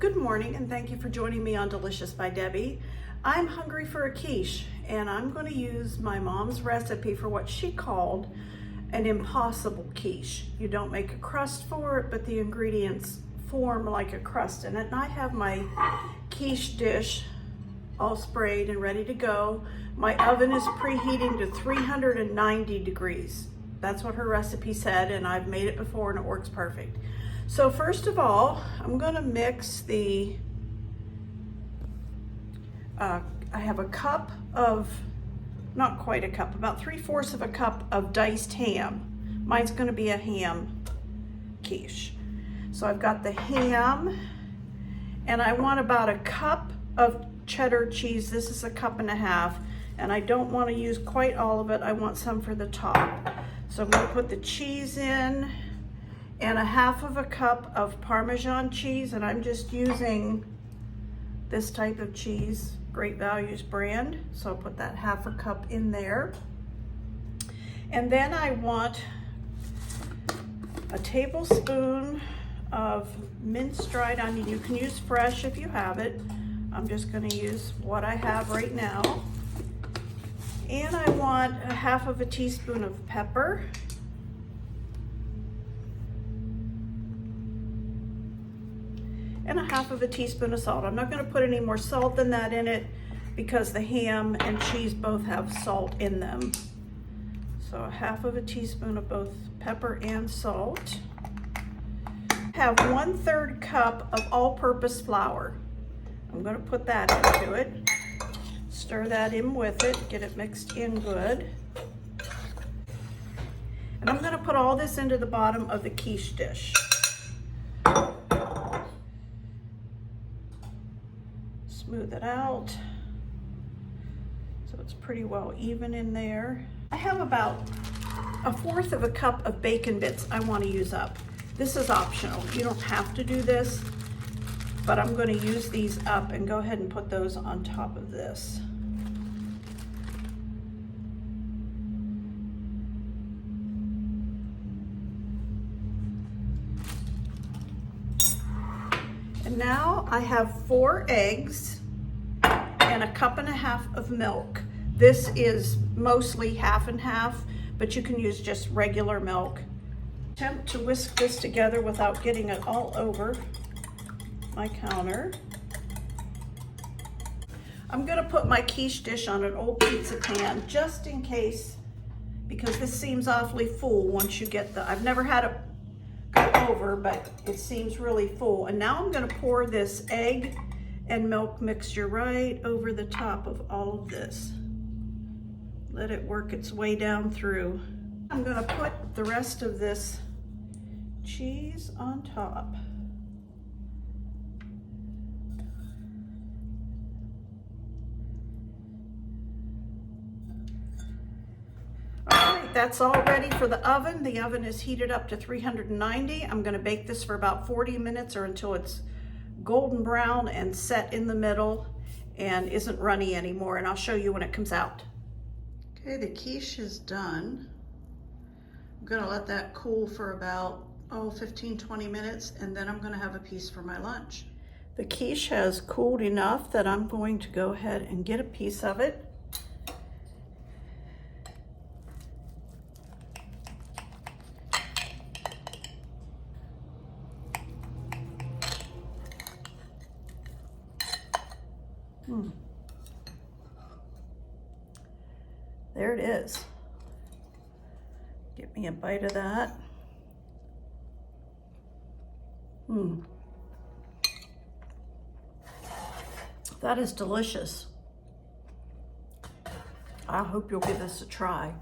Good morning and thank you for joining me on Delicious by Debbie. I'm hungry for a quiche and I'm going to use my mom's recipe for what she called an impossible quiche. You don't make a crust for it, but the ingredients form like a crust in it. And I have my quiche dish all sprayed and ready to go. My oven is preheating to 390 degrees. That's what her recipe said, and I've made it before and it works perfect. So first of all, I'm gonna mix the, I have a cup of, not quite a cup, about 3/4 of a cup of diced ham. Mine's gonna be a ham quiche. So I've got the ham, and I want about a cup of cheddar cheese. This is a 1.5 cups, and I don't wanna use quite all of it. I want some for the top. So I'm gonna put the cheese in, and 1/2 cup of Parmesan cheese, and I'm just using this type of cheese, Great Values brand. So I'll put that 1/2 cup in there. And then I want a tablespoon of minced dried onion. You can use fresh if you have it. I'm just gonna use what I have right now. And I want 1/2 teaspoon of pepper. And 1/2 teaspoon of salt. I'm not gonna put any more salt than that in it because the ham and cheese both have salt in them. So 1/2 teaspoon of both pepper and salt. Have 1/3 cup of all-purpose flour. I'm gonna put that into it. Stir that in with it, get it mixed in good. And I'm gonna put all this into the bottom of the quiche dish. Smooth it out so it's pretty well even in there. I have about 1/4 cup of bacon bits I want to use up. This is optional. You don't have to do this, but I'm going to use these up and go ahead and put those on top of this. And now I have 4 eggs and 1.5 cups of milk. This is mostly 50/50, but you can use just regular milk. Attempt to whisk this together without getting it all over my counter. I'm gonna put my quiche dish on an old pizza pan just in case, because this seems awfully full once you get the, I've never had it go over, but it seems really full. And now I'm gonna pour this egg and milk mixture right over the top of all of this. Let it work its way down through. I'm gonna put the rest of this cheese on top. All right, that's all ready for the oven. The oven is heated up to 390. I'm gonna bake this for about 40 minutes or until it's golden brown and set in the middle and isn't runny anymore, and I'll show you when it comes out. Okay, the quiche is done. I'm gonna let that cool for about 15-20 minutes, and then I'm gonna have a piece for my lunch. The quiche has cooled enough that I'm going to go ahead and get a piece of it. There it is. Get me a bite of that. That is delicious. I hope you'll give this a try.